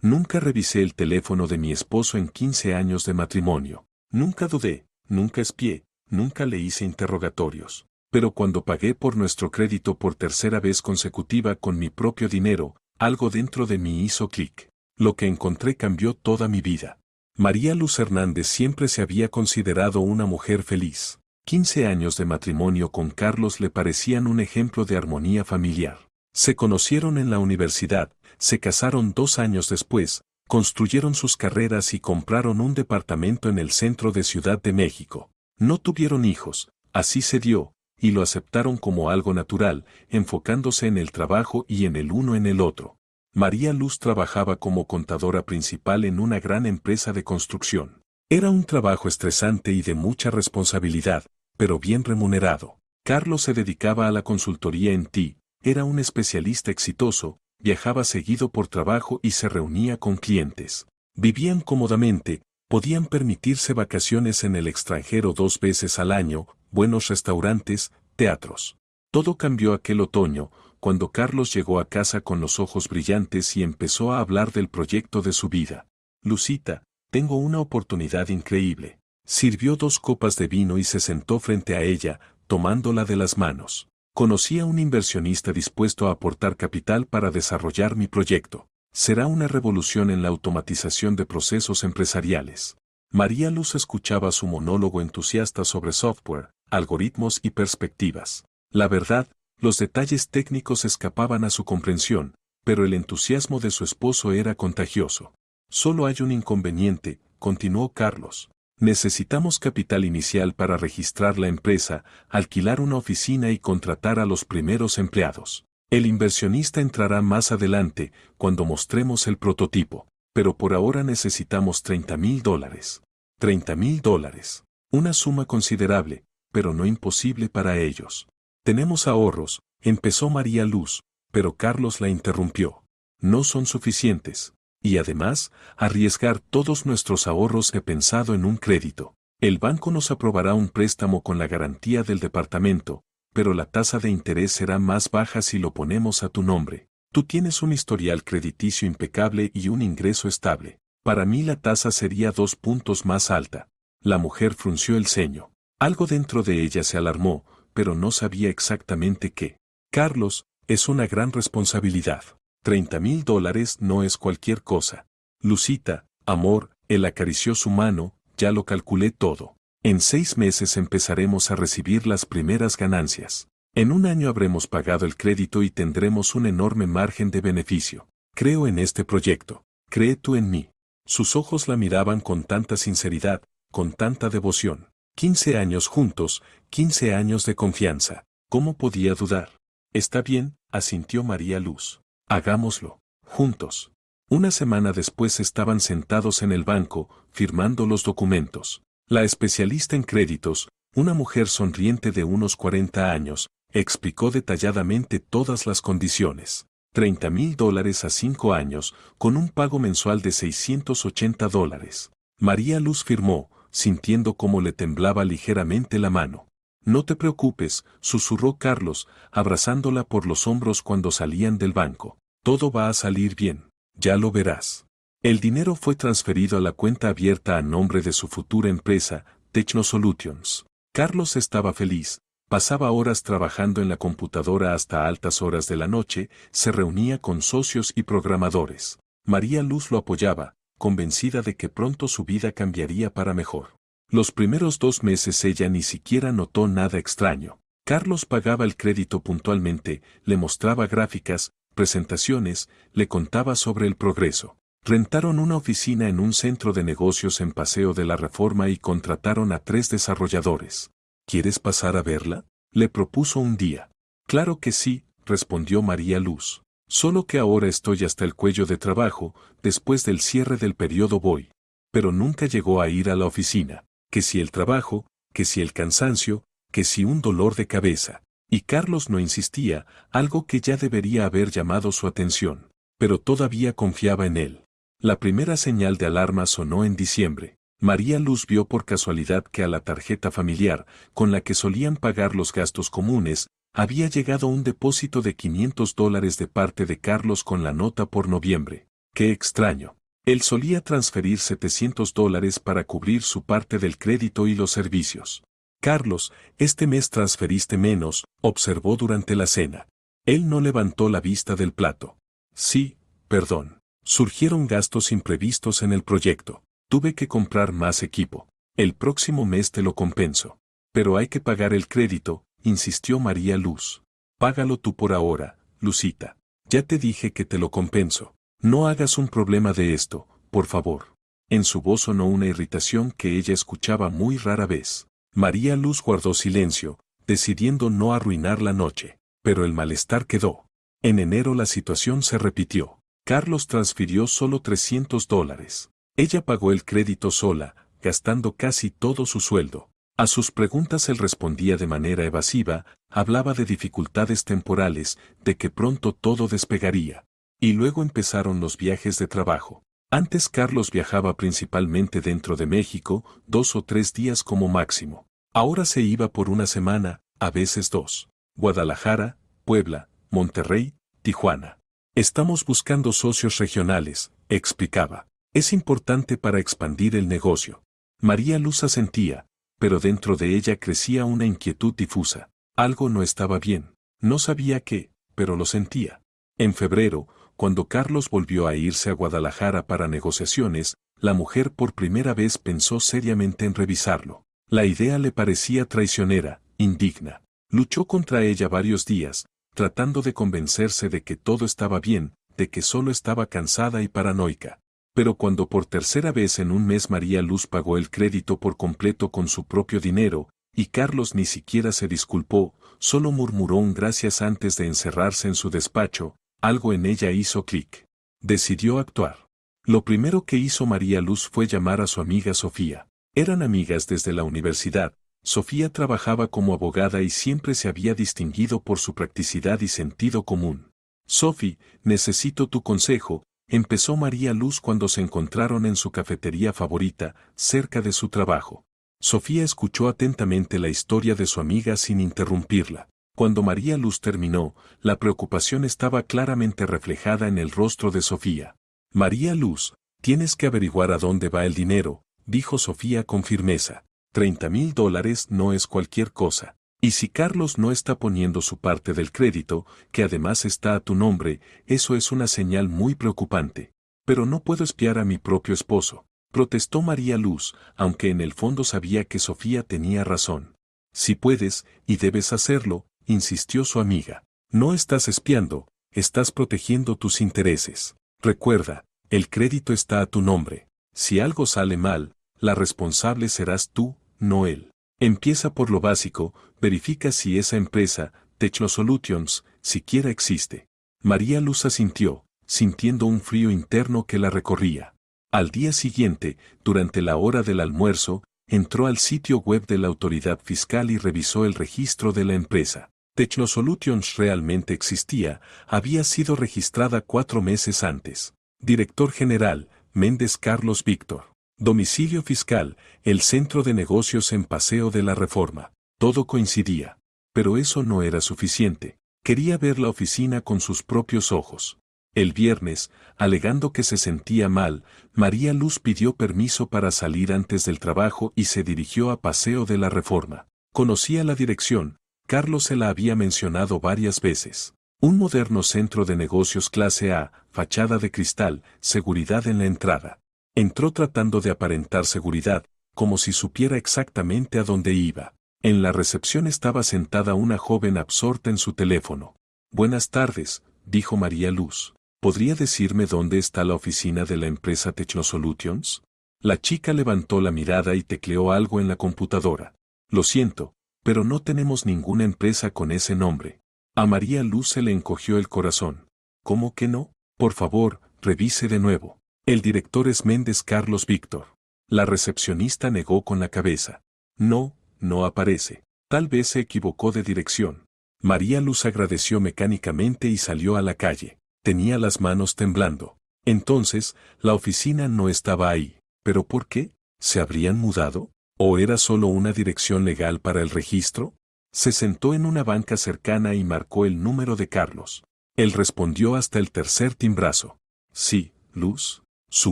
Nunca revisé el teléfono de mi esposo en 15 años de matrimonio. Nunca dudé, nunca espié, nunca le hice interrogatorios. Pero cuando pagué por nuestro crédito por tercera vez consecutiva con mi propio dinero, algo dentro de mí hizo clic. Lo que encontré cambió toda mi vida. María Luz Hernández siempre se había considerado una mujer feliz. 15 años de matrimonio con Carlos le parecían un ejemplo de armonía familiar. Se conocieron en la universidad, se casaron 2 años después, construyeron sus carreras y compraron un departamento en el centro de Ciudad de México. No tuvieron hijos, así se dio, y lo aceptaron como algo natural, enfocándose en el trabajo y en el uno en el otro. María Luz trabajaba como contadora principal en una gran empresa de construcción. Era un trabajo estresante y de mucha responsabilidad, pero bien remunerado. Carlos se dedicaba a la consultoría en TI, era un especialista exitoso, viajaba seguido por trabajo y se reunía con clientes. Vivían cómodamente, podían permitirse vacaciones en el extranjero 2 veces al año, buenos restaurantes, teatros. Todo cambió aquel otoño, cuando Carlos llegó a casa con los ojos brillantes y empezó a hablar del proyecto de su vida. Lucita, tengo una oportunidad increíble. Sirvió 2 copas de vino y se sentó frente a ella, tomándola de las manos. Conocí a un inversionista dispuesto a aportar capital para desarrollar mi proyecto. Será una revolución en la automatización de procesos empresariales. María Luz escuchaba su monólogo entusiasta sobre software, algoritmos y perspectivas. La verdad, los detalles técnicos escapaban a su comprensión, pero el entusiasmo de su esposo era contagioso. Solo hay un inconveniente, continuó Carlos. Necesitamos capital inicial para registrar la empresa, alquilar una oficina y contratar a los primeros empleados. El inversionista entrará más adelante, cuando mostremos el prototipo, pero por ahora necesitamos $30,000. $30,000. Una suma considerable, pero no imposible para ellos. Tenemos ahorros, empezó María Luz, pero Carlos la interrumpió. No son suficientes. Y además, arriesgar todos nuestros ahorros he pensado en un crédito. El banco nos aprobará un préstamo con la garantía del departamento, pero la tasa de interés será más baja si lo ponemos a tu nombre. Tú tienes un historial crediticio impecable y un ingreso estable. Para mí la tasa sería 2 puntos más alta. La mujer frunció el ceño. Algo dentro de ella se alarmó, pero no sabía exactamente qué. Carlos, es una gran responsabilidad. $30,000 no es cualquier cosa. Lucita, amor, él acarició su mano, ya lo calculé todo. En 6 meses empezaremos a recibir las primeras ganancias. En 1 año habremos pagado el crédito y tendremos un enorme margen de beneficio. Creo en este proyecto. Cree tú en mí. Sus ojos la miraban con tanta sinceridad, con tanta devoción. 15 años juntos, 15 años de confianza. ¿Cómo podía dudar? Está bien, asintió María Luz. Hagámoslo, juntos. 1 semana después estaban sentados en el banco, firmando los documentos. La especialista en créditos, una mujer sonriente de unos 40 años, explicó detalladamente todas las condiciones. $30,000 a 5 años, con un pago mensual de $680. María Luz firmó, sintiendo cómo le temblaba ligeramente la mano. No te preocupes, susurró Carlos, abrazándola por los hombros cuando salían del banco. Todo va a salir bien, ya lo verás. El dinero fue transferido a la cuenta abierta a nombre de su futura empresa, Technosolutions. Carlos estaba feliz, pasaba horas trabajando en la computadora hasta altas horas de la noche, se reunía con socios y programadores. María Luz lo apoyaba, convencida de que pronto su vida cambiaría para mejor. Los primeros 2 meses ella ni siquiera notó nada extraño. Carlos pagaba el crédito puntualmente, le mostraba gráficas, presentaciones, le contaba sobre el progreso. Rentaron una oficina en un centro de negocios en Paseo de la Reforma y contrataron a 3 desarrolladores. ¿Quieres pasar a verla?, le propuso un día. Claro que sí, respondió María Luz. Solo que ahora estoy hasta el cuello de trabajo, después del cierre del periodo voy. Pero nunca llegó a ir a la oficina. Que si el trabajo, que si el cansancio, que si un dolor de cabeza. Y Carlos no insistía, algo que ya debería haber llamado su atención. Pero todavía confiaba en él. La primera señal de alarma sonó en diciembre. María Luz vio por casualidad que a la tarjeta familiar, con la que solían pagar los gastos comunes, había llegado un depósito de $500 de parte de Carlos con la nota por noviembre. Qué extraño. Él solía transferir $700 para cubrir su parte del crédito y los servicios. Carlos, este mes transferiste menos, observó durante la cena. Él no levantó la vista del plato. Sí, perdón. Surgieron gastos imprevistos en el proyecto. Tuve que comprar más equipo. El próximo mes te lo compenso. Pero hay que pagar el crédito, insistió María Luz. Págalo tú por ahora, Lucita. Ya te dije que te lo compenso. No hagas un problema de esto, por favor. En su voz sonó una irritación que ella escuchaba muy rara vez. María Luz guardó silencio, decidiendo no arruinar la noche. Pero el malestar quedó. En enero la situación se repitió. Carlos transfirió solo $300. Ella pagó el crédito sola, gastando casi todo su sueldo. A sus preguntas él respondía de manera evasiva, hablaba de dificultades temporales, de que pronto todo despegaría. Y luego empezaron los viajes de trabajo. Antes Carlos viajaba principalmente dentro de México, 2 o 3 días como máximo. Ahora se iba por una semana, a veces 2. Guadalajara, Puebla, Monterrey, Tijuana. Estamos buscando socios regionales, explicaba. Es importante para expandir el negocio. María Luz asentía, pero dentro de ella crecía una inquietud difusa. Algo no estaba bien. No sabía qué, pero lo sentía. En febrero, cuando Carlos volvió a irse a Guadalajara para negociaciones, la mujer por primera vez pensó seriamente en revisarlo. La idea le parecía traicionera, indigna. Luchó contra ella varios días, tratando de convencerse de que todo estaba bien, de que solo estaba cansada y paranoica. Pero cuando por tercera vez en un mes María Luz pagó el crédito por completo con su propio dinero, y Carlos ni siquiera se disculpó, solo murmuró un gracias antes de encerrarse en su despacho, algo en ella hizo clic. Decidió actuar. Lo primero que hizo María Luz fue llamar a su amiga Sofía. Eran amigas desde la universidad. Sofía trabajaba como abogada y siempre se había distinguido por su practicidad y sentido común. Sophie, necesito tu consejo, empezó María Luz cuando se encontraron en su cafetería favorita, cerca de su trabajo. Sofía escuchó atentamente la historia de su amiga sin interrumpirla. Cuando María Luz terminó, la preocupación estaba claramente reflejada en el rostro de Sofía. María Luz, tienes que averiguar a dónde va el dinero, dijo Sofía con firmeza. $30,000 no es cualquier cosa. Y si Carlos no está poniendo su parte del crédito, que además está a tu nombre, eso es una señal muy preocupante. Pero no puedo espiar a mi propio esposo, protestó María Luz, aunque en el fondo sabía que Sofía tenía razón. Si puedes, y debes hacerlo, insistió su amiga. No estás espiando, estás protegiendo tus intereses. Recuerda, el crédito está a tu nombre. Si algo sale mal, la responsable serás tú, no él. Empieza por lo básico, verifica si esa empresa, TechnoSolutions, siquiera existe. María Luz asintió, sintiendo un frío interno que la recorría. Al día siguiente, durante la hora del almuerzo, entró al sitio web de la autoridad fiscal y revisó el registro de la empresa. TechnoSolutions realmente existía, había sido registrada 4 meses antes. Director General, Méndez Carlos Víctor. Domicilio fiscal, el Centro de Negocios en Paseo de la Reforma. Todo coincidía. Pero eso no era suficiente. Quería ver la oficina con sus propios ojos. El viernes, alegando que se sentía mal, María Luz pidió permiso para salir antes del trabajo y se dirigió a Paseo de la Reforma. Conocía la dirección, Carlos se la había mencionado varias veces. Un moderno centro de negocios clase A, fachada de cristal, seguridad en la entrada. Entró tratando de aparentar seguridad, como si supiera exactamente a dónde iba. En la recepción estaba sentada una joven absorta en su teléfono. Buenas tardes, dijo María Luz. ¿Podría decirme dónde está la oficina de la empresa TechnoSolutions? La chica levantó la mirada y tecleó algo en la computadora. Lo siento, pero no tenemos ninguna empresa con ese nombre. A María Luz se le encogió el corazón. ¿Cómo que no? Por favor, revise de nuevo. El director es Méndez Carlos Víctor. La recepcionista negó con la cabeza. No, no aparece. Tal vez se equivocó de dirección. María Luz agradeció mecánicamente y salió a la calle. Tenía las manos temblando. Entonces, la oficina no estaba ahí. ¿Pero por qué? ¿Se habrían mudado? ¿O era solo una dirección legal para el registro? Se sentó en una banca cercana y marcó el número de Carlos. Él respondió hasta el tercer timbrazo. Sí, Luz. Su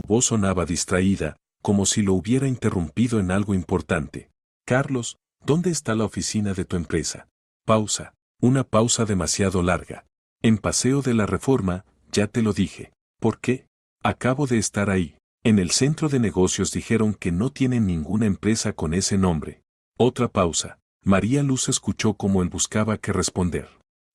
voz sonaba distraída, como si lo hubiera interrumpido en algo importante. Carlos, ¿dónde está la oficina de tu empresa? Pausa. Una pausa demasiado larga. En Paseo de la Reforma, ya te lo dije. ¿Por qué? Acabo de estar ahí. En el centro de negocios dijeron que no tienen ninguna empresa con ese nombre. Otra pausa. María Luz escuchó como él buscaba qué responder.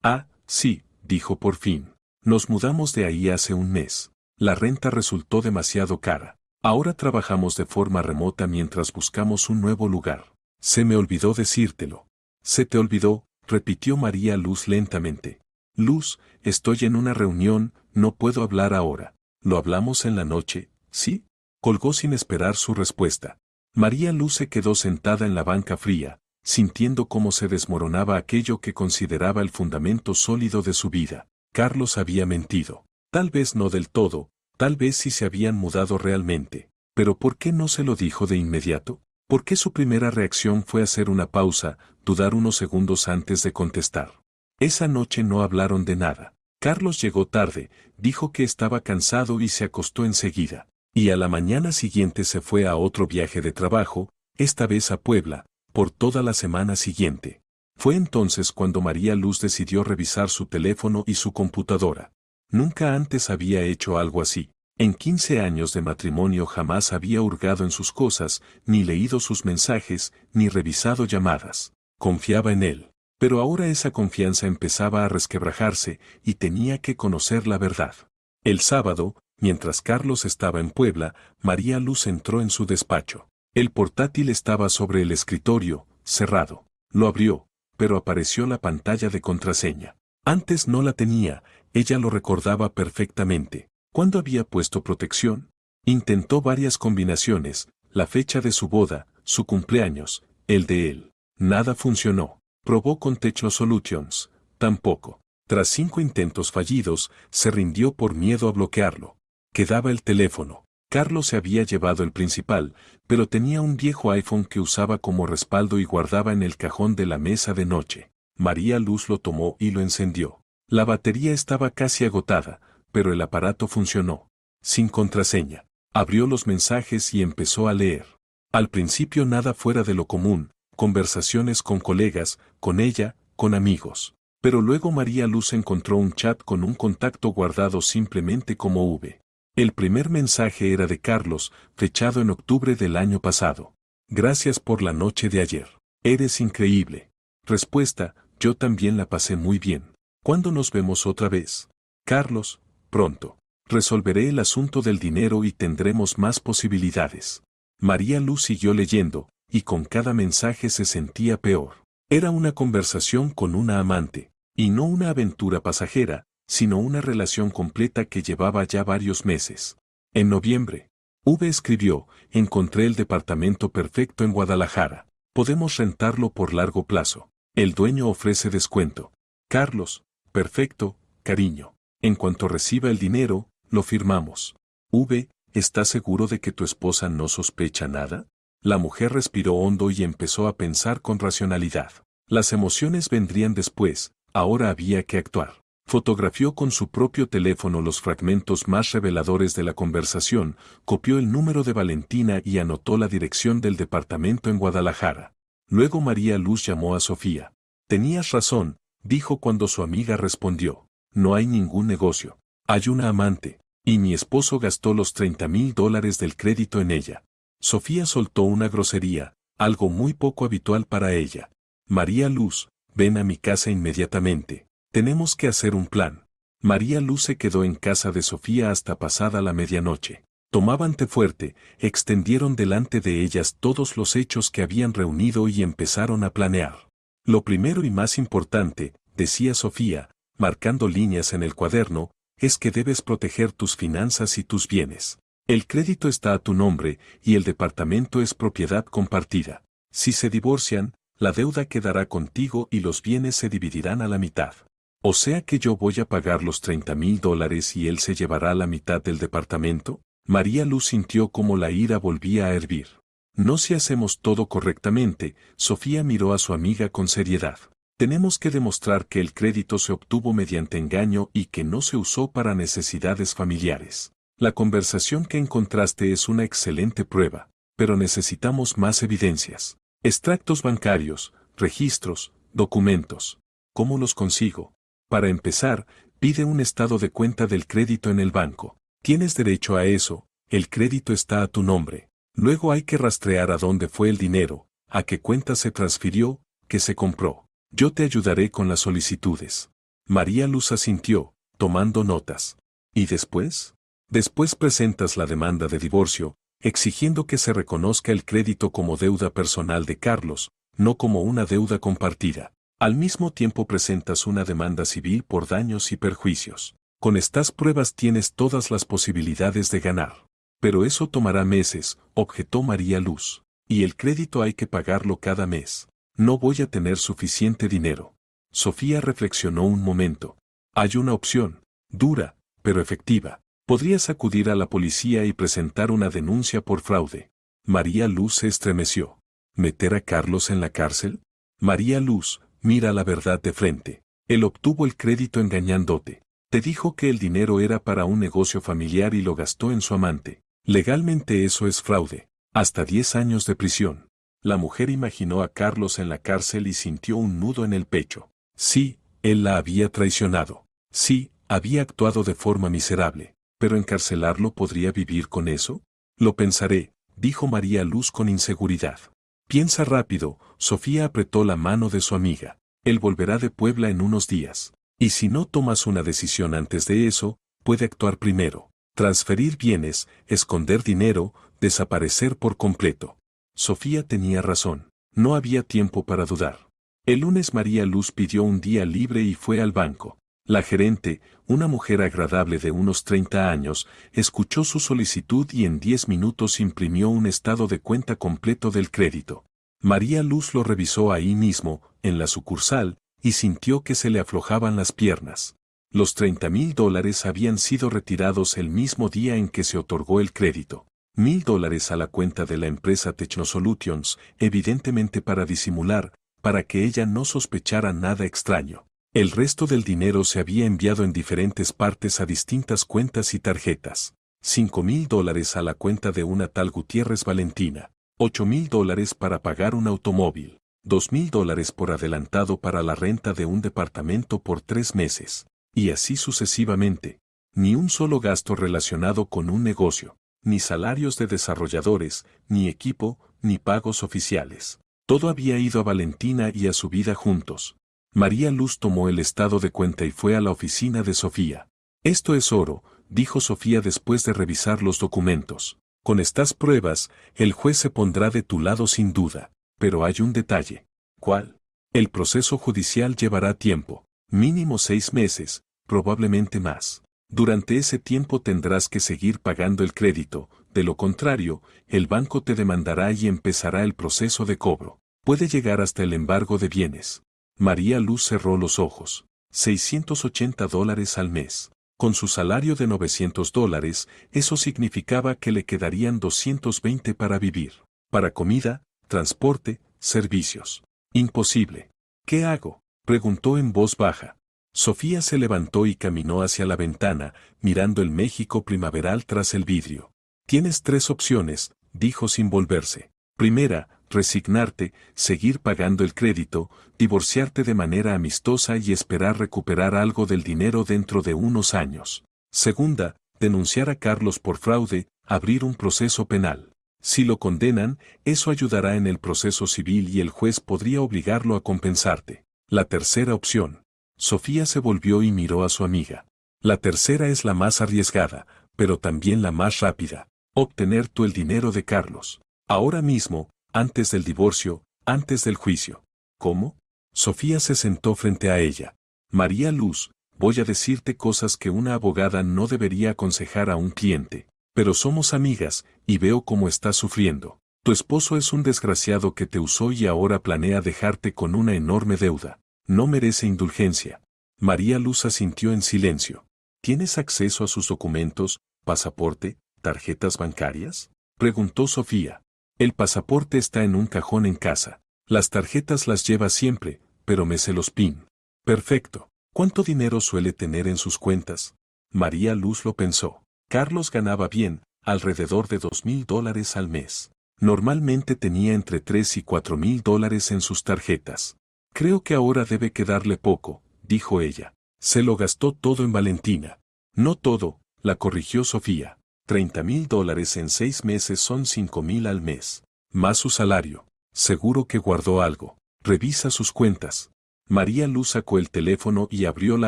Ah, sí, dijo por fin. Nos mudamos de ahí hace un mes. La renta resultó demasiado cara. Ahora trabajamos de forma remota mientras buscamos un nuevo lugar. Se me olvidó decírtelo. Se te olvidó, repitió María Luz lentamente. Luz, estoy en una reunión, no puedo hablar ahora. ¿Lo hablamos en la noche? ¿Sí? Colgó sin esperar su respuesta. María Luz se quedó sentada en la banca fría, sintiendo cómo se desmoronaba aquello que consideraba el fundamento sólido de su vida. Carlos había mentido. Tal vez no del todo, tal vez sí se habían mudado realmente. Pero ¿por qué no se lo dijo de inmediato? ¿Por qué su primera reacción fue hacer una pausa, dudar unos segundos antes de contestar? Esa noche no hablaron de nada. Carlos llegó tarde, dijo que estaba cansado y se acostó enseguida. Y a la mañana siguiente se fue a otro viaje de trabajo, esta vez a Puebla, por toda la semana siguiente. Fue entonces cuando María Luz decidió revisar su teléfono y su computadora. Nunca antes había hecho algo así. En 15 años de matrimonio jamás había hurgado en sus cosas, ni leído sus mensajes, ni revisado llamadas. Confiaba en él. Pero ahora esa confianza empezaba a resquebrajarse y tenía que conocer la verdad. El sábado, mientras Carlos estaba en Puebla, María Luz entró en su despacho. El portátil estaba sobre el escritorio, cerrado. Lo abrió, pero apareció la pantalla de contraseña. Antes no la tenía, ella lo recordaba perfectamente. ¿Cuándo había puesto protección? Intentó varias combinaciones, la fecha de su boda, su cumpleaños, el de él. Nada funcionó. Probó con Techno Solutions, tampoco. Tras 5 intentos fallidos, se rindió por miedo a bloquearlo. Quedaba el teléfono. Carlos se había llevado el principal, pero tenía un viejo iPhone que usaba como respaldo y guardaba en el cajón de la mesa de noche. María Luz lo tomó y lo encendió. La batería estaba casi agotada, pero el aparato funcionó. Sin contraseña. Abrió los mensajes y empezó a leer. Al principio nada fuera de lo común, conversaciones con colegas, con ella, con amigos. Pero luego María Luz encontró un chat con un contacto guardado simplemente como V. El primer mensaje era de Carlos, fechado en octubre del año pasado. Gracias por la noche de ayer. Eres increíble. Respuesta, yo también la pasé muy bien. ¿Cuándo nos vemos otra vez? Carlos, pronto. Resolveré el asunto del dinero y tendremos más posibilidades. María Luz siguió leyendo, y con cada mensaje se sentía peor. Era una conversación con una amante, y no una aventura pasajera, sino una relación completa que llevaba ya varios meses. En noviembre, V escribió, encontré el departamento perfecto en Guadalajara. Podemos rentarlo por largo plazo. El dueño ofrece descuento. Carlos, perfecto, cariño. En cuanto reciba el dinero, lo firmamos. V, ¿estás seguro de que tu esposa no sospecha nada? La mujer respiró hondo y empezó a pensar con racionalidad. Las emociones vendrían después, ahora había que actuar. Fotografió con su propio teléfono los fragmentos más reveladores de la conversación, copió el número de Valentina y anotó la dirección del departamento en Guadalajara. Luego María Luz llamó a Sofía. Tenías razón, dijo cuando su amiga respondió. No hay ningún negocio. Hay una amante, y mi esposo gastó los $30,000 del crédito en ella. Sofía soltó una grosería, algo muy poco habitual para ella. María Luz, ven a mi casa inmediatamente. Tenemos que hacer un plan. María Luz se quedó en casa de Sofía hasta pasada la medianoche. Tomaban té fuerte, extendieron delante de ellas todos los hechos que habían reunido y empezaron a planear. Lo primero y más importante, decía Sofía, marcando líneas en el cuaderno, es que debes proteger tus finanzas y tus bienes. El crédito está a tu nombre y el departamento es propiedad compartida. Si se divorcian, la deuda quedará contigo y los bienes se dividirán a la mitad. O sea que yo voy a pagar los $30,000 y él se llevará la mitad del departamento. María Luz sintió como la ira volvía a hervir. No si hacemos todo correctamente, Sofía miró a su amiga con seriedad. Tenemos que demostrar que el crédito se obtuvo mediante engaño y que no se usó para necesidades familiares. La conversación que encontraste es una excelente prueba, pero necesitamos más evidencias. Extractos bancarios, registros, documentos. ¿Cómo los consigo? Para empezar, pide un estado de cuenta del crédito en el banco. Tienes derecho a eso, el crédito está a tu nombre. Luego hay que rastrear a dónde fue el dinero, a qué cuenta se transfirió, qué se compró. Yo te ayudaré con las solicitudes. María Luz asintió, tomando notas. ¿Y después? Después presentas la demanda de divorcio, exigiendo que se reconozca el crédito como deuda personal de Carlos, no como una deuda compartida. Al mismo tiempo presentas una demanda civil por daños y perjuicios. Con estas pruebas tienes todas las posibilidades de ganar. Pero eso tomará meses, objetó María Luz. Y el crédito hay que pagarlo cada mes. No voy a tener suficiente dinero. Sofía reflexionó un momento. Hay una opción, dura, pero efectiva. Podrías acudir a la policía y presentar una denuncia por fraude. María Luz se estremeció. ¿Meter a Carlos en la cárcel? María Luz, mira la verdad de frente. Él obtuvo el crédito engañándote. Te dijo que el dinero era para un negocio familiar y lo gastó en su amante. Legalmente eso es fraude. Hasta 10 años de prisión. La mujer imaginó a Carlos en la cárcel y sintió un nudo en el pecho. Sí, él la había traicionado. Sí, había actuado de forma miserable. ¿Pero encarcelarlo podría vivir con eso? Lo pensaré, dijo María Luz con inseguridad. Piensa rápido, Sofía apretó la mano de su amiga. Él volverá de Puebla en unos días. Y si no tomas una decisión antes de eso, puede actuar primero. Transferir bienes, esconder dinero, desaparecer por completo. Sofía tenía razón. No había tiempo para dudar. El lunes María Luz pidió un día libre y fue al banco. La gerente, una mujer agradable de unos 30 años, escuchó su solicitud y en 10 minutos imprimió un estado de cuenta completo del crédito. María Luz lo revisó ahí mismo, en la sucursal, y sintió que se le aflojaban las piernas. Los $30,000 habían sido retirados el mismo día en que se otorgó el crédito. $1,000 a la cuenta de la empresa Technosolutions, evidentemente para disimular, para que ella no sospechara nada extraño. El resto del dinero se había enviado en diferentes partes a distintas cuentas y tarjetas. $5,000 a la cuenta de una tal Gutiérrez Valentina. $8,000 para pagar un automóvil. $2,000 por adelantado para la renta de un departamento por 3 meses. Y así sucesivamente. Ni un solo gasto relacionado con un negocio. Ni salarios de desarrolladores, ni equipo, ni pagos oficiales. Todo había ido a Valentina y a su vida juntos. María Luz tomó el estado de cuenta y fue a la oficina de Sofía. Esto es oro, dijo Sofía después de revisar los documentos. Con estas pruebas, el juez se pondrá de tu lado sin duda. Pero hay un detalle. ¿Cuál? El proceso judicial llevará tiempo. Mínimo 6 meses, probablemente más. Durante ese tiempo tendrás que seguir pagando el crédito, de lo contrario, el banco te demandará y empezará el proceso de cobro. Puede llegar hasta el embargo de bienes. María Luz cerró los ojos. $680 al mes. Con su salario de $900, eso significaba que le quedarían $220 para vivir. Para comida, transporte, servicios. Imposible. ¿Qué hago? Preguntó en voz baja. Sofía se levantó y caminó hacia la ventana, mirando el México primaveral tras el vidrio. Tienes 3 opciones, dijo sin volverse. Primera, resignarte, seguir pagando el crédito, divorciarte de manera amistosa y esperar recuperar algo del dinero dentro de unos años. Segunda, denunciar a Carlos por fraude, abrir un proceso penal. Si lo condenan, eso ayudará en el proceso civil y el juez podría obligarlo a compensarte. La tercera opción. Sofía se volvió y miró a su amiga. La tercera es la más arriesgada, pero también la más rápida. Obtener tú el dinero de Carlos. Ahora mismo, antes del divorcio, antes del juicio. ¿Cómo? Sofía se sentó frente a ella. María Luz, voy a decirte cosas que una abogada no debería aconsejar a un cliente. Pero somos amigas, y veo cómo estás sufriendo. Tu esposo es un desgraciado que te usó y ahora planea dejarte con una enorme deuda. No merece indulgencia. María Luz asintió en silencio. ¿Tienes acceso a sus documentos, pasaporte, tarjetas bancarias? Preguntó Sofía. El pasaporte está en un cajón en casa. Las tarjetas las lleva siempre, pero me sé los PIN. Perfecto. ¿Cuánto dinero suele tener en sus cuentas? María Luz lo pensó. Carlos ganaba bien, alrededor de $2.000 al mes. Normalmente tenía entre $3 y $4.000 en sus tarjetas. Creo que ahora debe quedarle poco, dijo ella. Se lo gastó todo en Valentina. No todo, la corrigió Sofía. $30.000 en 6 meses son $5.000 al mes. Más su salario. Seguro que guardó algo. Revisa sus cuentas. María Luz sacó el teléfono y abrió la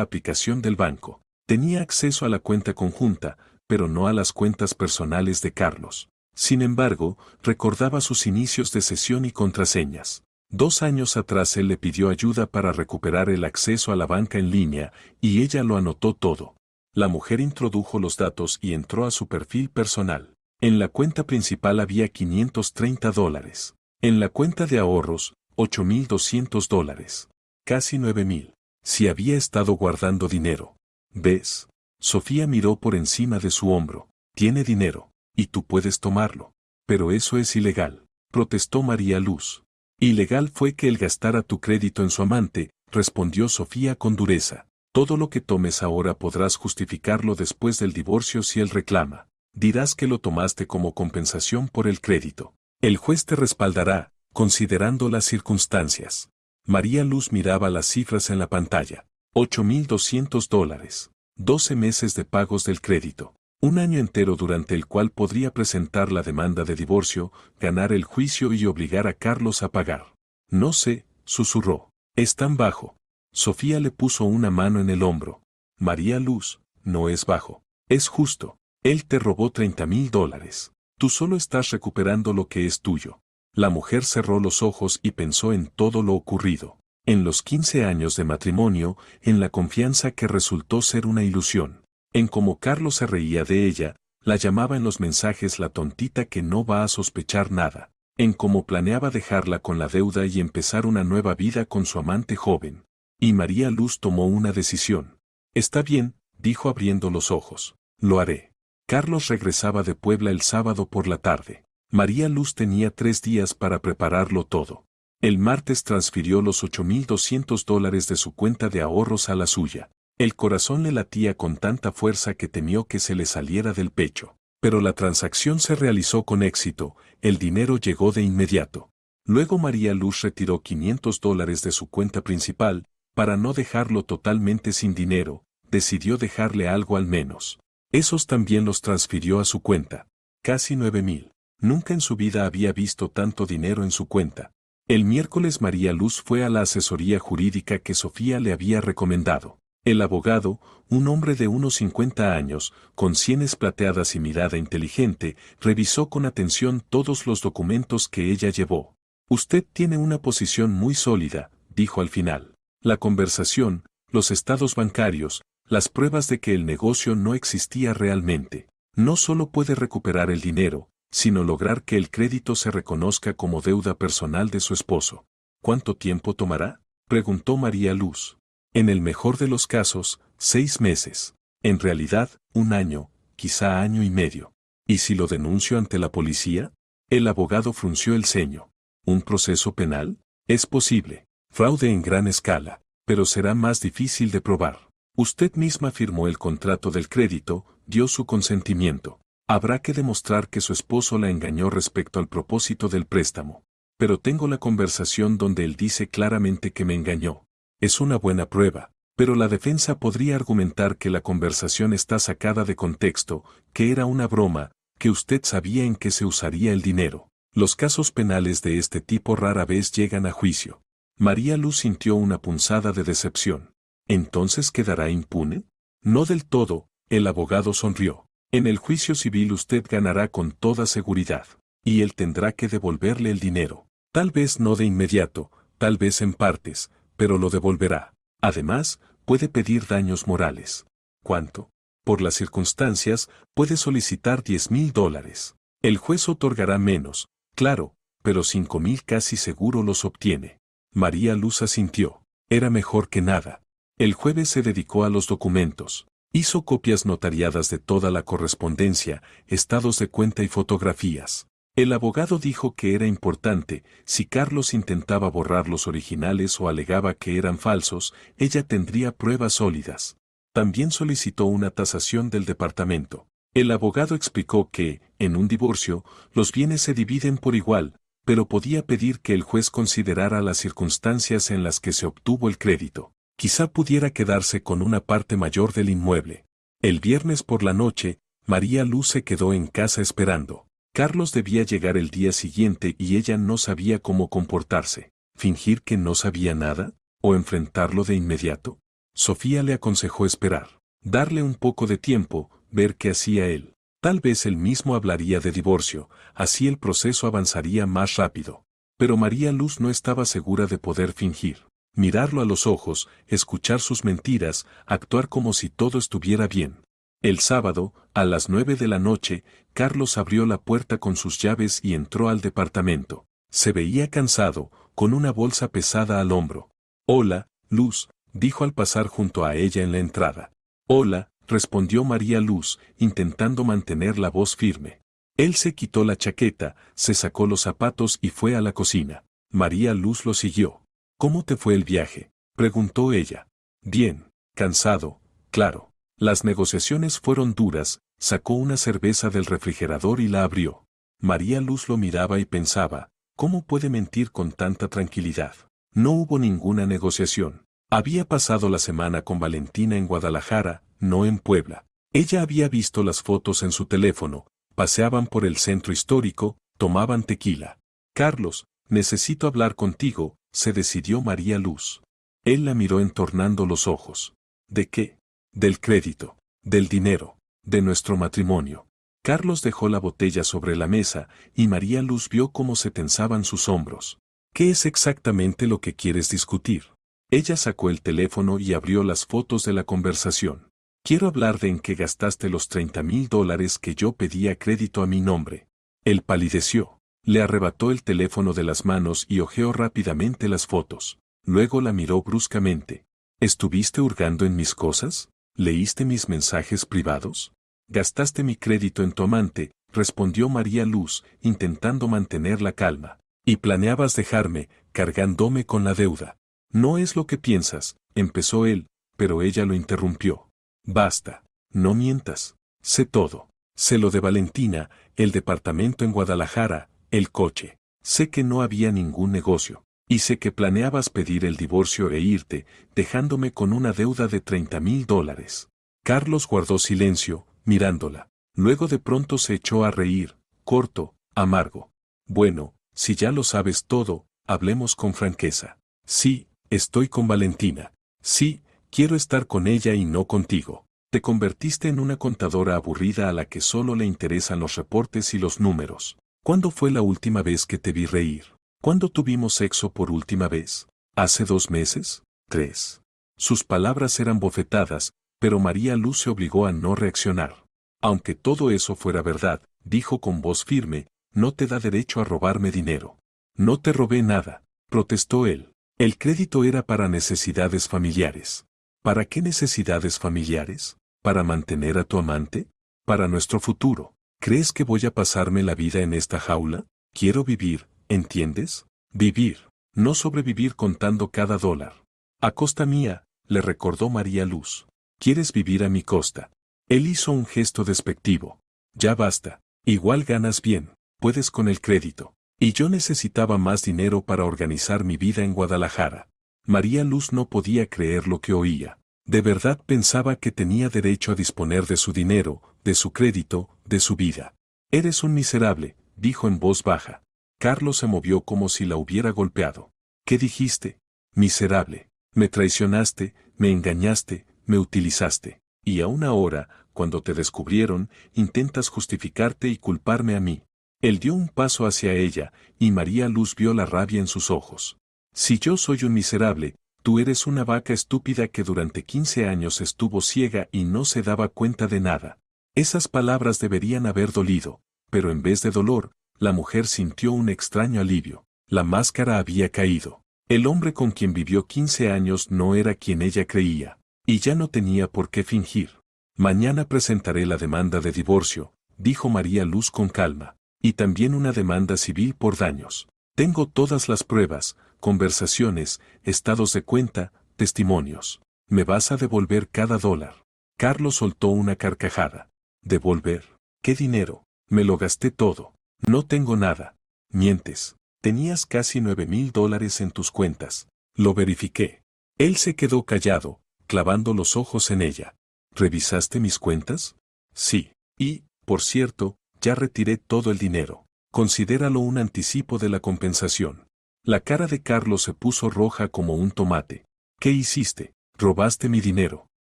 aplicación del banco. Tenía acceso a la cuenta conjunta, pero no a las cuentas personales de Carlos. Sin embargo, recordaba sus inicios de sesión y contraseñas. 2 años atrás él le pidió ayuda para recuperar el acceso a la banca en línea, y ella lo anotó todo. La mujer introdujo los datos y entró a su perfil personal. En la cuenta principal había $530. En la cuenta de ahorros, $8.200. Casi 9.000. Si había estado guardando dinero. ¿Ves? Sofía miró por encima de su hombro. Tiene dinero, y tú puedes tomarlo. Pero eso es ilegal, protestó María Luz. Ilegal fue que él gastara tu crédito en su amante, respondió Sofía con dureza. Todo lo que tomes ahora podrás justificarlo después del divorcio si él reclama. Dirás que lo tomaste como compensación por el crédito. El juez te respaldará, considerando las circunstancias. María Luz miraba las cifras en la pantalla. $8.200. 12 meses de pagos del crédito. Un año entero durante el cual podría presentar la demanda de divorcio, ganar el juicio y obligar a Carlos a pagar. No sé, susurró. Es tan bajo. Sofía le puso una mano en el hombro. María Luz, no es bajo. Es justo. Él te robó $30.000. Tú solo estás recuperando lo que es tuyo. La mujer cerró los ojos y pensó en todo lo ocurrido. En los 15 años de matrimonio, en la confianza que resultó ser una ilusión. En cómo Carlos se reía de ella, la llamaba en los mensajes la tontita que no va a sospechar nada. En cómo planeaba dejarla con la deuda y empezar una nueva vida con su amante joven. Y María Luz tomó una decisión. Está bien, dijo abriendo los ojos. Lo haré. Carlos regresaba de Puebla el sábado por la tarde. María Luz tenía 3 días para prepararlo todo. El martes transfirió los $8.200 de su cuenta de ahorros a la suya. El corazón le latía con tanta fuerza que temió que se le saliera del pecho. Pero la transacción se realizó con éxito, el dinero llegó de inmediato. Luego María Luz retiró $500 de su cuenta principal, para no dejarlo totalmente sin dinero, decidió dejarle algo al menos. Esos también los transfirió a su cuenta. Casi 9.000. Nunca en su vida había visto tanto dinero en su cuenta. El miércoles María Luz fue a la asesoría jurídica que Sofía le había recomendado. El abogado, un hombre de unos 50 años, con sienes plateadas y mirada inteligente, revisó con atención todos los documentos que ella llevó. Usted tiene una posición muy sólida, dijo al final. La conversación, los estados bancarios, las pruebas de que el negocio no existía realmente. No solo puede recuperar el dinero, sino lograr que el crédito se reconozca como deuda personal de su esposo. ¿Cuánto tiempo tomará?, preguntó María Luz. En el mejor de los casos, 6 meses. En realidad, 1 año, quizá año y medio. ¿Y si lo denuncio ante la policía? El abogado frunció el ceño. ¿Un proceso penal? Es posible. Fraude en gran escala, pero será más difícil de probar. Usted misma firmó el contrato del crédito, dio su consentimiento. Habrá que demostrar que su esposo la engañó respecto al propósito del préstamo. Pero tengo la conversación donde él dice claramente que me engañó. Es una buena prueba, pero la defensa podría argumentar que la conversación está sacada de contexto, que era una broma, que usted sabía en qué se usaría el dinero. Los casos penales de este tipo rara vez llegan a juicio. María Luz sintió una punzada de decepción. ¿Entonces quedará impune? No del todo, el abogado sonrió. En el juicio civil usted ganará con toda seguridad, y él tendrá que devolverle el dinero. Tal vez no de inmediato, tal vez en partes, pero lo devolverá. Además, puede pedir daños morales. ¿Cuánto? Por las circunstancias, puede solicitar $10.000. El juez otorgará menos, claro, pero 5.000 casi seguro los obtiene. María Luz asintió. Era mejor que nada. El jueves se dedicó a los documentos. Hizo copias notariadas de toda la correspondencia, estados de cuenta y fotografías. El abogado dijo que era importante, si Carlos intentaba borrar los originales o alegaba que eran falsos, ella tendría pruebas sólidas. También solicitó una tasación del departamento. El abogado explicó que, en un divorcio, los bienes se dividen por igual, pero podía pedir que el juez considerara las circunstancias en las que se obtuvo el crédito. Quizá pudiera quedarse con una parte mayor del inmueble. El viernes por la noche, María Luz se quedó en casa esperando. Carlos debía llegar el día siguiente y ella no sabía cómo comportarse. ¿Fingir que no sabía nada? ¿O enfrentarlo de inmediato? Sofía le aconsejó esperar. Darle un poco de tiempo, ver qué hacía él. Tal vez él mismo hablaría de divorcio, así el proceso avanzaría más rápido. Pero María Luz no estaba segura de poder fingir. Mirarlo a los ojos, escuchar sus mentiras, actuar como si todo estuviera bien. El sábado, a las 9 de la noche, Carlos abrió la puerta con sus llaves y entró al departamento. Se veía cansado, con una bolsa pesada al hombro. «Hola, Luz», dijo al pasar junto a ella en la entrada. «Hola», respondió María Luz, intentando mantener la voz firme. Él se quitó la chaqueta, se sacó los zapatos y fue a la cocina. María Luz lo siguió. «¿Cómo te fue el viaje?», preguntó ella. «Bien, cansado, claro». Las negociaciones fueron duras, sacó una cerveza del refrigerador y la abrió. María Luz lo miraba y pensaba, ¿cómo puede mentir con tanta tranquilidad? No hubo ninguna negociación. Había pasado la semana con Valentina en Guadalajara, no en Puebla. Ella había visto las fotos en su teléfono, paseaban por el centro histórico, tomaban tequila. «Carlos, necesito hablar contigo», se decidió María Luz. Él la miró entornando los ojos. ¿De qué? «Del crédito, del dinero, de nuestro matrimonio». Carlos dejó la botella sobre la mesa y María Luz vio cómo se tensaban sus hombros. «¿Qué es exactamente lo que quieres discutir?». Ella sacó el teléfono y abrió las fotos de la conversación. «Quiero hablar de en qué gastaste los $30,000 que yo pedí a crédito a mi nombre». Él palideció, le arrebató el teléfono de las manos y hojeó rápidamente las fotos. Luego la miró bruscamente. «¿Estuviste hurgando en mis cosas? ¿Leíste mis mensajes privados? Gastaste mi crédito en tu amante», respondió María Luz, intentando mantener la calma. «Y planeabas dejarme, cargándome con la deuda». «No es lo que piensas», empezó él, pero ella lo interrumpió. «Basta, no mientas. Sé todo. Sé lo de Valentina, el departamento en Guadalajara, el coche. Sé que no había ningún negocio. Y sé que planeabas pedir el divorcio e irte, dejándome con una deuda de $30,000. Carlos guardó silencio, mirándola. Luego de pronto se echó a reír, corto, amargo. «Bueno, si ya lo sabes todo, hablemos con franqueza. Sí, estoy con Valentina. Sí, quiero estar con ella y no contigo. Te convertiste en una contadora aburrida a la que solo le interesan los reportes y los números. ¿Cuándo fue la última vez que te vi reír? ¿Cuándo tuvimos sexo por última vez? ¿Hace 2 meses? 3. Sus palabras eran bofetadas, pero María Luz se obligó a no reaccionar. «Aunque todo eso fuera verdad», dijo con voz firme, «no te da derecho a robarme dinero». «No te robé nada», protestó él. «El crédito era para necesidades familiares». «¿Para qué necesidades familiares? ¿Para mantener a tu amante? ¿Para nuestro futuro? ¿Crees que voy a pasarme la vida en esta jaula? Quiero vivir, ¿entiendes? Vivir, no sobrevivir contando cada dólar». «A costa mía», le recordó María Luz. «¿Quieres vivir a mi costa?». Él hizo un gesto despectivo. «Ya basta, igual ganas bien, puedes con el crédito. Y yo necesitaba más dinero para organizar mi vida en Guadalajara». María Luz no podía creer lo que oía. De verdad pensaba que tenía derecho a disponer de su dinero, de su crédito, de su vida. «Eres un miserable», dijo en voz baja. Carlos se movió como si la hubiera golpeado. «¿Qué dijiste? Miserable. Me traicionaste, me engañaste, me utilizaste. Y aún ahora, cuando te descubrieron, intentas justificarte y culparme a mí». Él dio un paso hacia ella, y María Luz vio la rabia en sus ojos. «Si yo soy un miserable, tú eres una vaca estúpida que durante 15 años estuvo ciega y no se daba cuenta de nada». Esas palabras deberían haber dolido, pero en vez de dolor, la mujer sintió un extraño alivio. La máscara había caído. El hombre con quien vivió 15 años no era quien ella creía, y ya no tenía por qué fingir. «Mañana presentaré la demanda de divorcio», dijo María Luz con calma, «y también una demanda civil por daños. Tengo todas las pruebas, conversaciones, estados de cuenta, testimonios. Me vas a devolver cada dólar». Carlos soltó una carcajada. ¿Devolver? ¿Qué dinero? Me lo gasté todo. No tengo nada. Mientes. Tenías casi $9,000 en tus cuentas. Lo verifiqué. Él se quedó callado, clavando los ojos en ella. ¿Revisaste mis cuentas? Sí. Y, por cierto, ya retiré todo el dinero. Considéralo un anticipo de la compensación. La cara de Carlos se puso roja como un tomate. ¿Qué hiciste? Robaste mi dinero.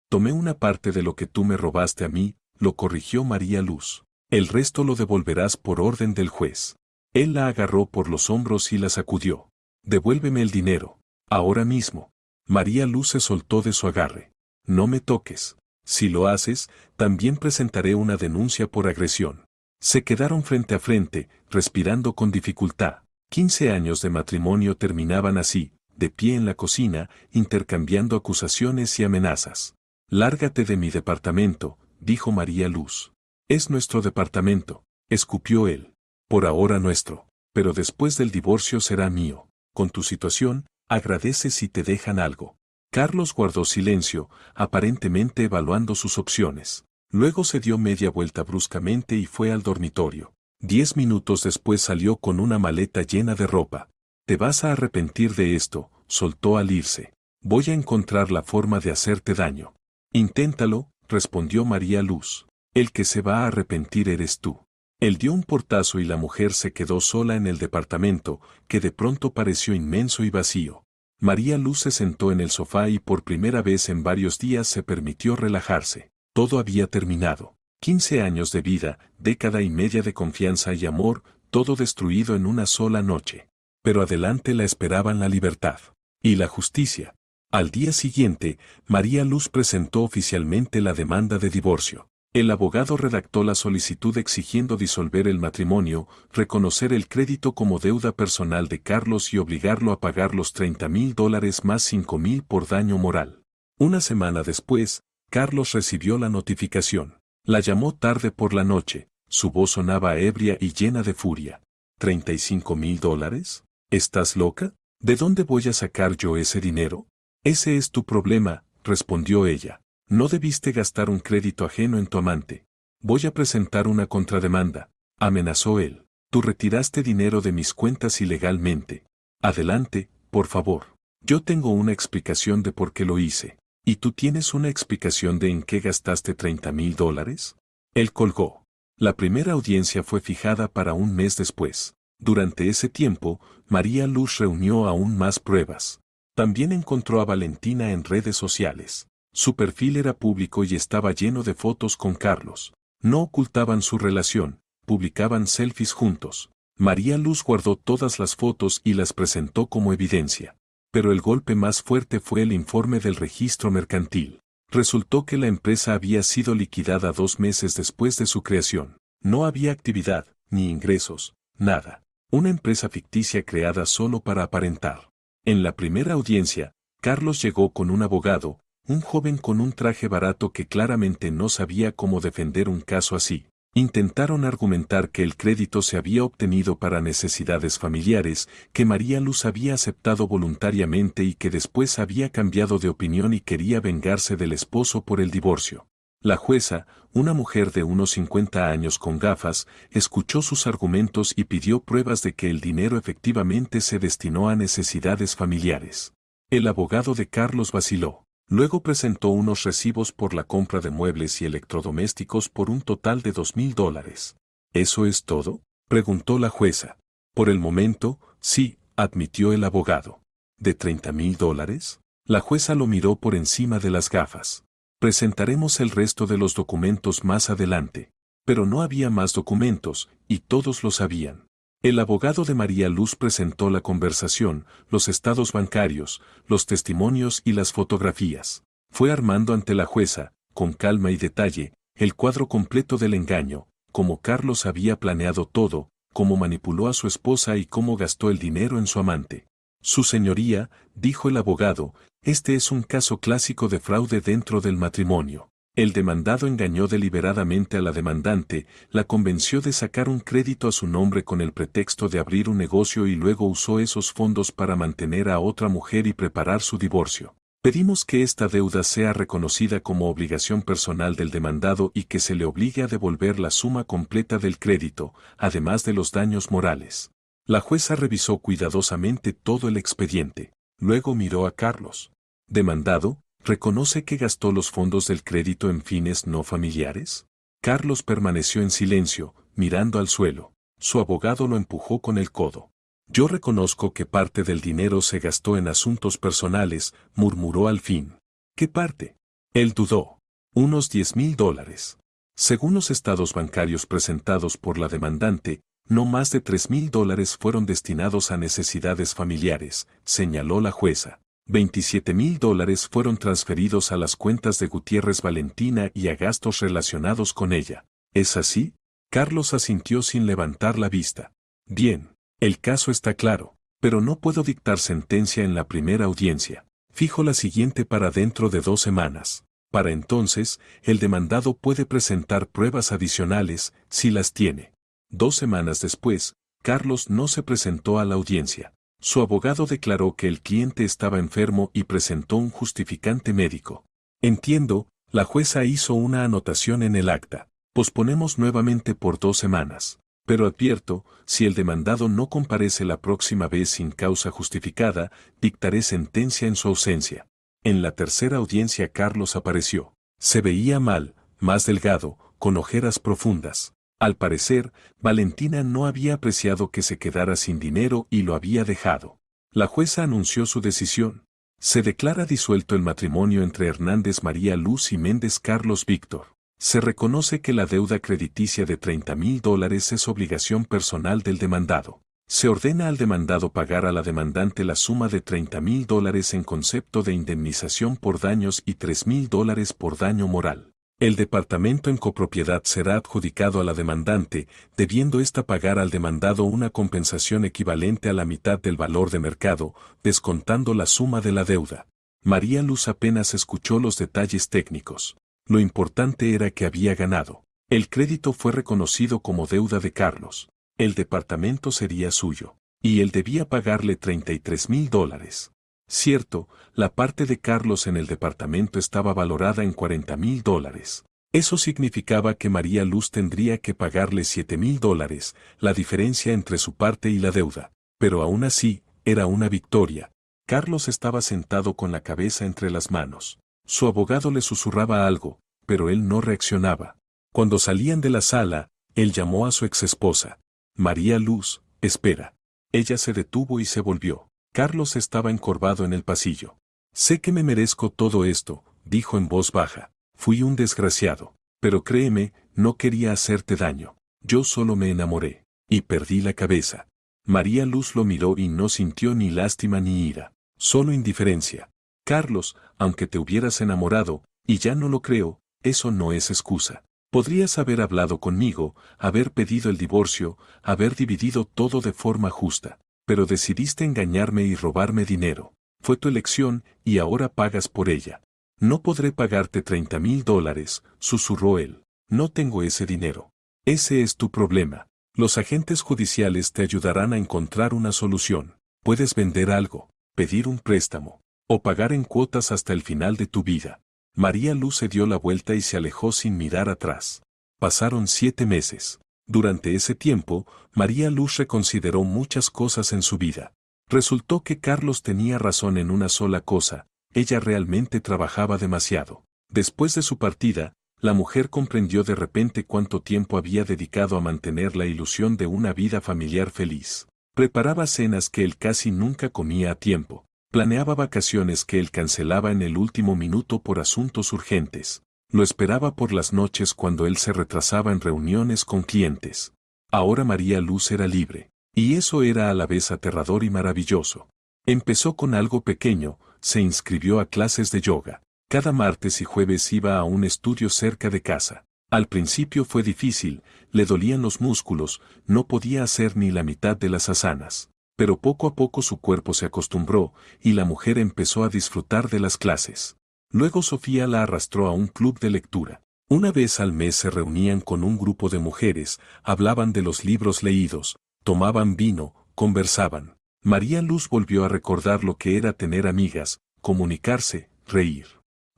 Tomé una parte de lo que tú me robaste a mí, lo corrigió María Luz. El resto lo devolverás por orden del juez. Él la agarró por los hombros y la sacudió. Devuélveme el dinero. Ahora mismo. María Luz se soltó de su agarre. No me toques. Si lo haces, también presentaré una denuncia por agresión. Se quedaron frente a frente, respirando con dificultad. 15 años de matrimonio terminaban así, de pie en la cocina, intercambiando acusaciones y amenazas. Lárgate de mi departamento, dijo María Luz. Es nuestro departamento, escupió él. Por ahora nuestro, pero después del divorcio será mío. Con tu situación, agradece si te dejan algo. Carlos guardó silencio, aparentemente evaluando sus opciones. Luego se dio media vuelta bruscamente y fue al dormitorio. 10 minutos después salió con una maleta llena de ropa. Te vas a arrepentir de esto, soltó al irse. Voy a encontrar la forma de hacerte daño. Inténtalo, respondió María Luz. El que se va a arrepentir eres tú. Él dio un portazo y la mujer se quedó sola en el departamento, que de pronto pareció inmenso y vacío. María Luz se sentó en el sofá y por primera vez en varios días se permitió relajarse. Todo había terminado. 15 años de vida, década y media de confianza y amor, todo destruido en una sola noche. Pero adelante la esperaban la libertad y la justicia. Al día siguiente, María Luz presentó oficialmente la demanda de divorcio. El abogado redactó la solicitud exigiendo disolver el matrimonio, reconocer el crédito como deuda personal de Carlos y obligarlo a pagar los $30,000 más 5,000 por daño moral. Una semana después, Carlos recibió la notificación. La llamó tarde por la noche, su voz sonaba ebria y llena de furia. ¿$35,000? ¿Estás loca? ¿De dónde voy a sacar yo ese dinero? Ese es tu problema, respondió ella. No debiste gastar un crédito ajeno en tu amante. Voy a presentar una contrademanda, amenazó él. Tú retiraste dinero de mis cuentas ilegalmente. Adelante, por favor. Yo tengo una explicación de por qué lo hice. ¿Y tú tienes una explicación de en qué gastaste $30,000? Él colgó. La primera audiencia fue fijada para un mes después. Durante ese tiempo, María Luz reunió aún más pruebas. También encontró a Valentina en redes sociales. Su perfil era público y estaba lleno de fotos con Carlos. No ocultaban su relación, publicaban selfies juntos. María Luz guardó todas las fotos y las presentó como evidencia. Pero el golpe más fuerte fue el informe del registro mercantil. Resultó que la empresa había sido liquidada 2 meses después de su creación. No había actividad, ni ingresos, nada. Una empresa ficticia creada solo para aparentar. En la primera audiencia, Carlos llegó con un abogado, un joven con un traje barato que claramente no sabía cómo defender un caso así. Intentaron argumentar que el crédito se había obtenido para necesidades familiares, que María Luz había aceptado voluntariamente y que después había cambiado de opinión y quería vengarse del esposo por el divorcio. La jueza, una mujer de unos 50 años con gafas, escuchó sus argumentos y pidió pruebas de que el dinero efectivamente se destinó a necesidades familiares. El abogado de Carlos vaciló. Luego presentó unos recibos por la compra de muebles y electrodomésticos por un total de $2,000. ¿Eso es todo?, preguntó la jueza. Por el momento, sí, admitió el abogado. ¿De $30,000? La jueza lo miró por encima de las gafas. Presentaremos el resto de los documentos más adelante. Pero no había más documentos, y todos lo sabían. El abogado de María Luz presentó la conversación, los estados bancarios, los testimonios y las fotografías. Fue armando ante la jueza, con calma y detalle, el cuadro completo del engaño, cómo Carlos había planeado todo, cómo manipuló a su esposa y cómo gastó el dinero en su amante. Su señoría, dijo el abogado, este es un caso clásico de fraude dentro del matrimonio. El demandado engañó deliberadamente a la demandante, la convenció de sacar un crédito a su nombre con el pretexto de abrir un negocio y luego usó esos fondos para mantener a otra mujer y preparar su divorcio. Pedimos que esta deuda sea reconocida como obligación personal del demandado y que se le obligue a devolver la suma completa del crédito, además de los daños morales. La jueza revisó cuidadosamente todo el expediente. Luego miró a Carlos. Demandado, ¿reconoce que gastó los fondos del crédito en fines no familiares? Carlos permaneció en silencio, mirando al suelo. Su abogado lo empujó con el codo. Yo reconozco que parte del dinero se gastó en asuntos personales, murmuró al fin. ¿Qué parte? Él dudó. Unos $10,000. Según los estados bancarios presentados por la demandante, no más de $3,000 fueron destinados a necesidades familiares, señaló la jueza. $27,000 fueron transferidos a las cuentas de Gutiérrez Valentina y a gastos relacionados con ella. ¿Es así? Carlos asintió sin levantar la vista. Bien. El caso está claro, pero no puedo dictar sentencia en la primera audiencia. Fijo la siguiente para dentro de 2 semanas. Para entonces, el demandado puede presentar pruebas adicionales, si las tiene. 2 semanas después, Carlos no se presentó a la audiencia. Su abogado declaró que el cliente estaba enfermo y presentó un justificante médico. Entiendo, la jueza hizo una anotación en el acta. Posponemos nuevamente por 2 semanas. Pero advierto, si el demandado no comparece la próxima vez sin causa justificada, dictaré sentencia en su ausencia. En la tercera audiencia Carlos apareció. Se veía mal, más delgado, con ojeras profundas. Al parecer, Valentina no había apreciado que se quedara sin dinero y lo había dejado. La jueza anunció su decisión. Se declara disuelto el matrimonio entre Hernández María Luz y Méndez Carlos Víctor. Se reconoce que la deuda crediticia de $30,000 es obligación personal del demandado. Se ordena al demandado pagar a la demandante la suma de $30,000 en concepto de indemnización por daños y $3,000 por daño moral. El departamento en copropiedad será adjudicado a la demandante, debiendo ésta pagar al demandado una compensación equivalente a la mitad del valor de mercado, descontando la suma de la deuda. María Luz apenas escuchó los detalles técnicos. Lo importante era que había ganado. El crédito fue reconocido como deuda de Carlos. El departamento sería suyo. Y él debía pagarle $33,000. Cierto, la parte de Carlos en el departamento estaba valorada en $40,000. Eso significaba que María Luz tendría que pagarle $7,000, la diferencia entre su parte y la deuda. Pero aún así, era una victoria. Carlos estaba sentado con la cabeza entre las manos. Su abogado le susurraba algo, pero él no reaccionaba. Cuando salían de la sala, él llamó a su exesposa. María Luz, espera. Ella se detuvo y se volvió. Carlos estaba encorvado en el pasillo. Sé que me merezco todo esto, dijo en voz baja. Fui un desgraciado. Pero créeme, no quería hacerte daño. Yo solo me enamoré. Y perdí la cabeza. María Luz lo miró y no sintió ni lástima ni ira. Solo indiferencia. Carlos, aunque te hubieras enamorado, y ya no lo creo, eso no es excusa. Podrías haber hablado conmigo, haber pedido el divorcio, haber dividido todo de forma justa. Pero decidiste engañarme y robarme dinero. Fue tu elección y ahora pagas por ella. No podré pagarte $30,000, susurró él. No tengo ese dinero. Ese es tu problema. Los agentes judiciales te ayudarán a encontrar una solución. Puedes vender algo, pedir un préstamo, o pagar en cuotas hasta el final de tu vida. María Luz se dio la vuelta y se alejó sin mirar atrás. Pasaron 7 meses. Durante ese tiempo, María Luz reconsideró muchas cosas en su vida. Resultó que Carlos tenía razón en una sola cosa, ella realmente trabajaba demasiado. Después de su partida, la mujer comprendió de repente cuánto tiempo había dedicado a mantener la ilusión de una vida familiar feliz. Preparaba cenas que él casi nunca comía a tiempo. Planeaba vacaciones que él cancelaba en el último minuto por asuntos urgentes. Lo esperaba por las noches cuando él se retrasaba en reuniones con clientes. Ahora María Luz era libre. Y eso era a la vez aterrador y maravilloso. Empezó con algo pequeño, se inscribió a clases de yoga. Cada martes y jueves iba a un estudio cerca de casa. Al principio fue difícil, le dolían los músculos, no podía hacer ni la mitad de las asanas. Pero poco a poco su cuerpo se acostumbró, y la mujer empezó a disfrutar de las clases. Luego Sofía la arrastró a un club de lectura. Una vez al mes se reunían con un grupo de mujeres, hablaban de los libros leídos, tomaban vino, conversaban. María Luz volvió a recordar lo que era tener amigas, comunicarse, reír.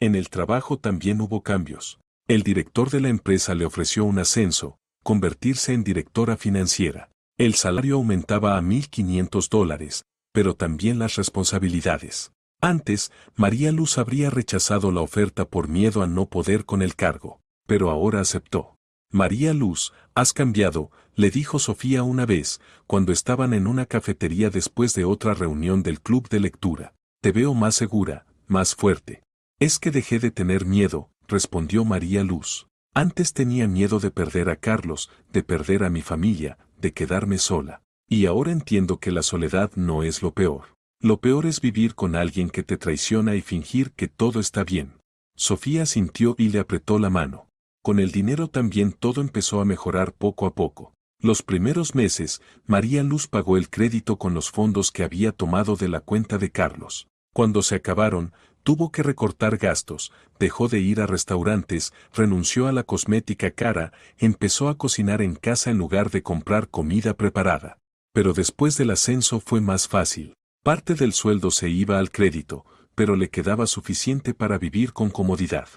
En el trabajo también hubo cambios. El director de la empresa le ofreció un ascenso, convertirse en directora financiera. El salario aumentaba a $1,500, pero también las responsabilidades. Antes, María Luz habría rechazado la oferta por miedo a no poder con el cargo, pero ahora aceptó. María Luz, has cambiado, le dijo Sofía una vez, cuando estaban en una cafetería después de otra reunión del club de lectura. Te veo más segura, más fuerte. Es que dejé de tener miedo, respondió María Luz. Antes tenía miedo de perder a Carlos, de perder a mi familia, de quedarme sola. Y ahora entiendo que la soledad no es lo peor. Lo peor es vivir con alguien que te traiciona y fingir que todo está bien. Sofía sintió y le apretó la mano. Con el dinero también todo empezó a mejorar poco a poco. Los primeros meses, María Luz pagó el crédito con los fondos que había tomado de la cuenta de Carlos. Cuando se acabaron, tuvo que recortar gastos, dejó de ir a restaurantes, renunció a la cosmética cara, empezó a cocinar en casa en lugar de comprar comida preparada. Pero después del ascenso fue más fácil. Parte del sueldo se iba al crédito, pero le quedaba suficiente para vivir con comodidad.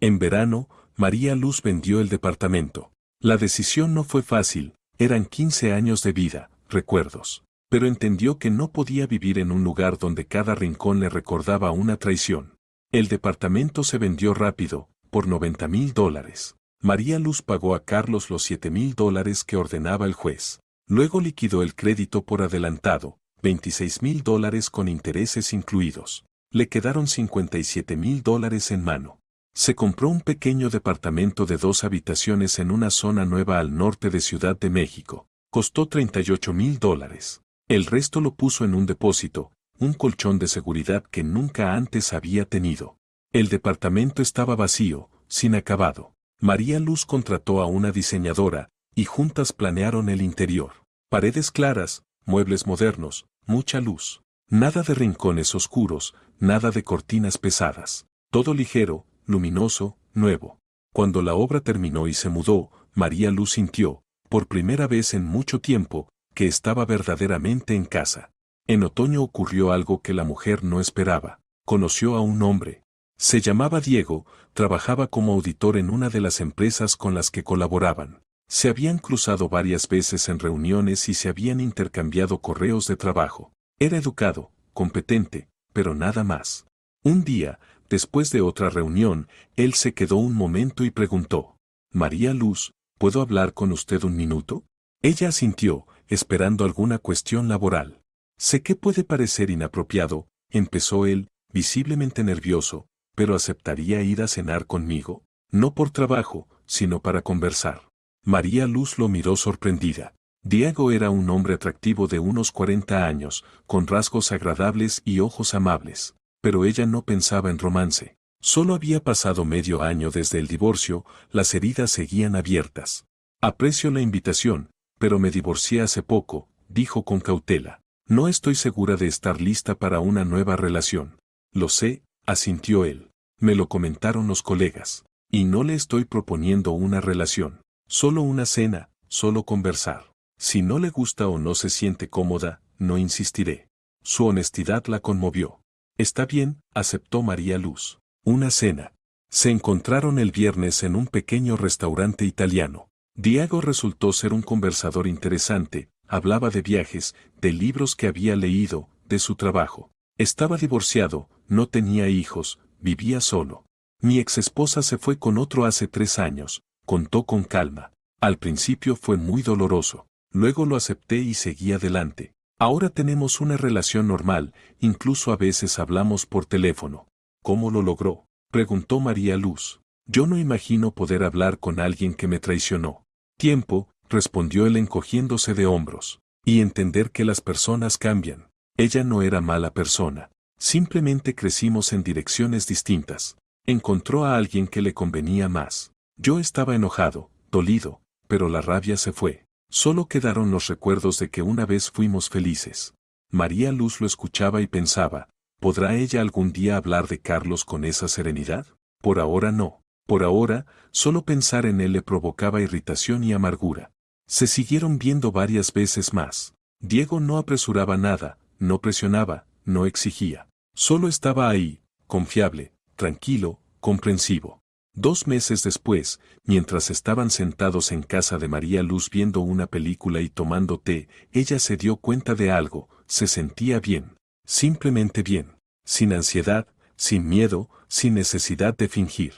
En verano, María Luz vendió el departamento. La decisión no fue fácil, eran 15 años de vida, recuerdos. Pero entendió que no podía vivir en un lugar donde cada rincón le recordaba una traición. El departamento se vendió rápido, por $90,000. María Luz pagó a Carlos los $7,000 que ordenaba el juez. Luego liquidó el crédito por adelantado, $26,000 con intereses incluidos. Le quedaron $57,000 en mano. Se compró un pequeño departamento de 2 habitaciones en una zona nueva al norte de Ciudad de México. Costó $38,000. El resto lo puso en un depósito, un colchón de seguridad que nunca antes había tenido. El departamento estaba vacío, sin acabado. María Luz contrató a una diseñadora, y juntas planearon el interior. Paredes claras, muebles modernos, mucha luz. Nada de rincones oscuros, nada de cortinas pesadas. Todo ligero, luminoso, nuevo. Cuando la obra terminó y se mudó, María Luz sintió, por primera vez en mucho tiempo, que estaba verdaderamente en casa. En otoño ocurrió algo que la mujer no esperaba. Conoció a un hombre. Se llamaba Diego, trabajaba como auditor en una de las empresas con las que colaboraban. Se habían cruzado varias veces en reuniones y se habían intercambiado correos de trabajo. Era educado, competente, pero nada más. Un día, después de otra reunión, él se quedó un momento y preguntó: María Luz, ¿puedo hablar con usted un minuto? Ella asintió, esperando alguna cuestión laboral. Sé que puede parecer inapropiado, empezó él, visiblemente nervioso, pero ¿aceptaría ir a cenar conmigo? No por trabajo, sino para conversar. María Luz lo miró sorprendida. Diego era un hombre atractivo de unos 40 años, con rasgos agradables y ojos amables. Pero ella no pensaba en romance. Solo había pasado medio año desde el divorcio, las heridas seguían abiertas. Aprecio la invitación, pero me divorcié hace poco, dijo con cautela. No estoy segura de estar lista para una nueva relación. Lo sé, asintió él. Me lo comentaron los colegas. Y no le estoy proponiendo una relación. Solo una cena, solo conversar. Si no le gusta o no se siente cómoda, no insistiré. Su honestidad la conmovió. Está bien, aceptó María Luz. Una cena. Se encontraron el viernes en un pequeño restaurante italiano. Diego resultó ser un conversador interesante, hablaba de viajes, de libros que había leído, de su trabajo. Estaba divorciado, no tenía hijos, vivía solo. Mi exesposa se fue con otro hace 3 años, contó con calma. Al principio fue muy doloroso. Luego lo acepté y seguí adelante. Ahora tenemos una relación normal, incluso a veces hablamos por teléfono. ¿Cómo lo logró?, preguntó María Luz. Yo no imagino poder hablar con alguien que me traicionó. Tiempo, respondió él encogiéndose de hombros. Y entender que las personas cambian. Ella no era mala persona. Simplemente crecimos en direcciones distintas. Encontró a alguien que le convenía más. Yo estaba enojado, dolido, pero la rabia se fue. Solo quedaron los recuerdos de que una vez fuimos felices. María Luz lo escuchaba y pensaba, ¿podrá ella algún día hablar de Carlos con esa serenidad? Por ahora no. Por ahora, solo pensar en él le provocaba irritación y amargura. Se siguieron viendo varias veces más. Diego no apresuraba nada, no presionaba, no exigía. Solo estaba ahí, confiable, tranquilo, comprensivo. 2 meses después, mientras estaban sentados en casa de María Luz viendo una película y tomando té, ella se dio cuenta de algo: se sentía bien. Simplemente bien. Sin ansiedad, sin miedo, sin necesidad de fingir.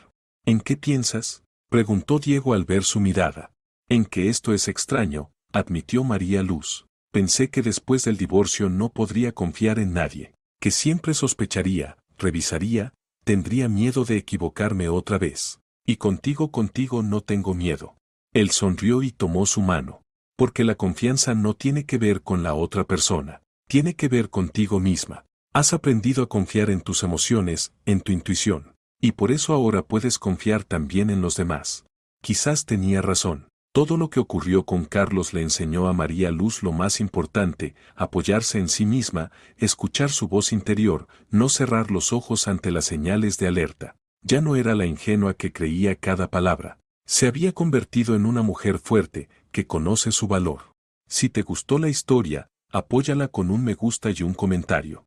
¿En qué piensas?, preguntó Diego al ver su mirada. En que esto es extraño, admitió María Luz. Pensé que después del divorcio no podría confiar en nadie, que siempre sospecharía, revisaría, tendría miedo de equivocarme otra vez. Y contigo no tengo miedo. Él sonrió y tomó su mano. Porque la confianza no tiene que ver con la otra persona, tiene que ver contigo misma. Has aprendido a confiar en tus emociones, en tu intuición. Y por eso ahora puedes confiar también en los demás. Quizás tenía razón. Todo lo que ocurrió con Carlos le enseñó a María Luz lo más importante: apoyarse en sí misma, escuchar su voz interior, no cerrar los ojos ante las señales de alerta. Ya no era la ingenua que creía cada palabra. Se había convertido en una mujer fuerte, que conoce su valor. Si te gustó la historia, apóyala con un me gusta y un comentario.